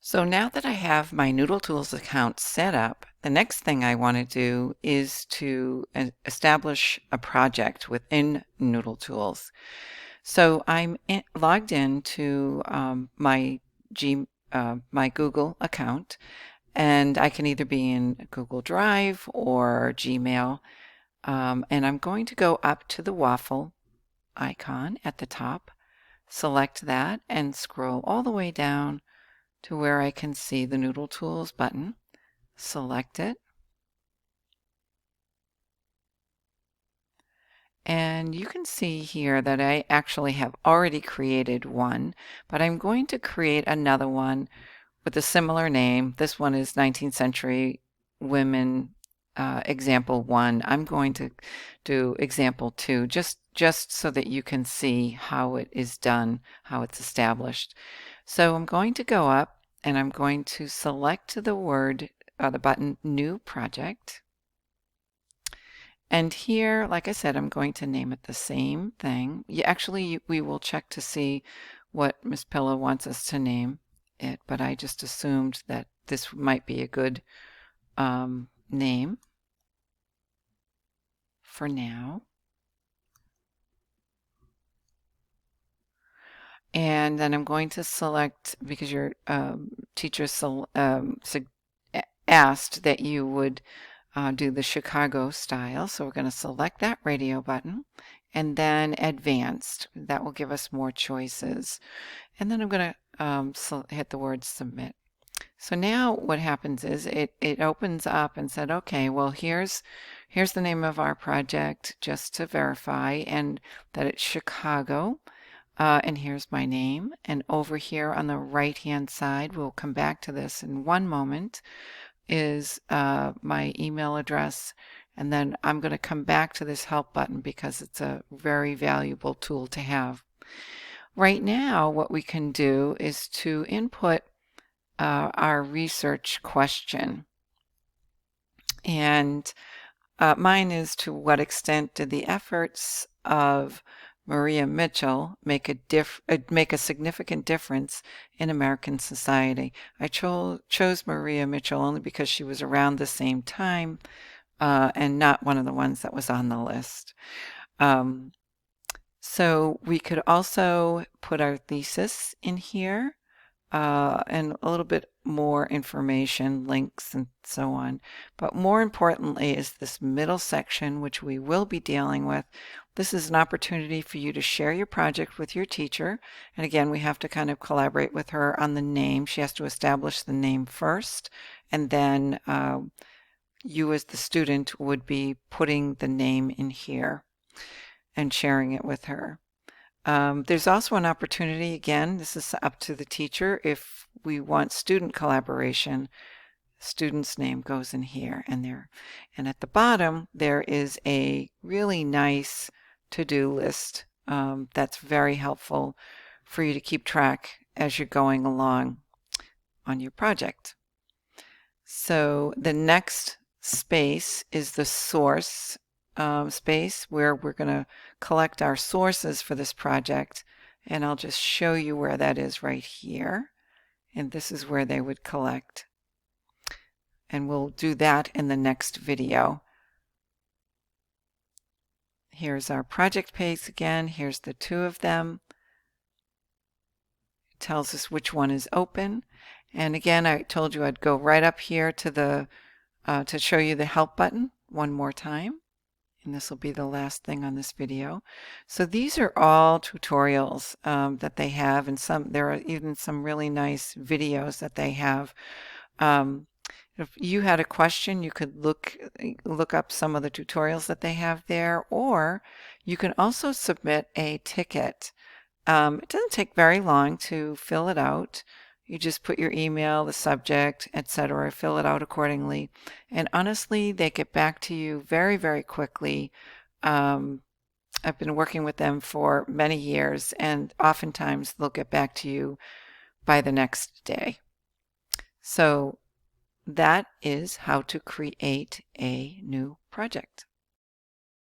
So now that I have my Noodletools account set up, the next thing I want to do is to establish a project within Noodletools. So logged into my Google account, and I can either be in Google Drive or Gmail. And I'm going to go up to the waffle icon at the top, select that, and scroll all the way down to where I can see the Noodletools button. Select it. And you can see here that I actually have already created one, but I'm going to create another one with a similar name. This one is 19th Century Women Example 1. I'm going to do Example 2 just so that you can see how it is done, how it's established. So I'm going to go up and I'm going to select the button New Project. And here, like I said, I'm going to name it the same thing. We will check to see what Miss Pillow wants us to name it, but I just assumed that this might be a good name for now. And then I'm going to select, because your teacher asked that you would do the Chicago style. So we're going to select that radio button and then advanced. That will give us more choices. And then I'm going to hit the word submit. So now what happens is it opens up and said, okay, well, here's the name of our project just to verify, and that it's Chicago. And here's my name. And over here on the right hand side, we'll come back to this in one moment, is my email address. And then I'm going to come back to this help button because it's a very valuable tool to have. Right now, what we can do is to input our research question. And mine is, to what extent did the efforts of Maria Mitchell make a significant difference in American society? I chose Maria Mitchell only because she was around the same time and not one of the ones that was on the list. So we could also put our thesis in here and a little bit more information, links, and so on. But more importantly is this middle section, which we will be dealing with. This is an opportunity for you to share your project with your teacher. And again, we have to kind of collaborate with her on the name. She has to establish the name first, and then you as the student would be putting the name in here and sharing it with her. There's also an opportunity, again, this is up to the teacher, if we want student collaboration, student's name goes in here and there. And at the bottom, there is a really nice to-do list that's very helpful for you to keep track as you're going along on your project. So the next space is the source space, where we're going to collect our sources for this project, and I'll just show you where that is right here, and this is where they would collect, and we'll do that in the next video. Here's our project page again. Here's the two of them. It tells us which one is open, and again, I told you I'd go right up here to the to show you the help button one more time. And this will be the last thing on this video. So these are all tutorials that they have, and there are even some really nice videos that they have. If you had a question, you could look up some of the tutorials that they have there, or you can also submit a ticket. It doesn't take very long to fill it out. You just put your email, the subject, etc., fill it out accordingly. And honestly, they get back to you very, very quickly. I've been working with them for many years, and oftentimes they'll get back to you by the next day. So that is how to create a new project.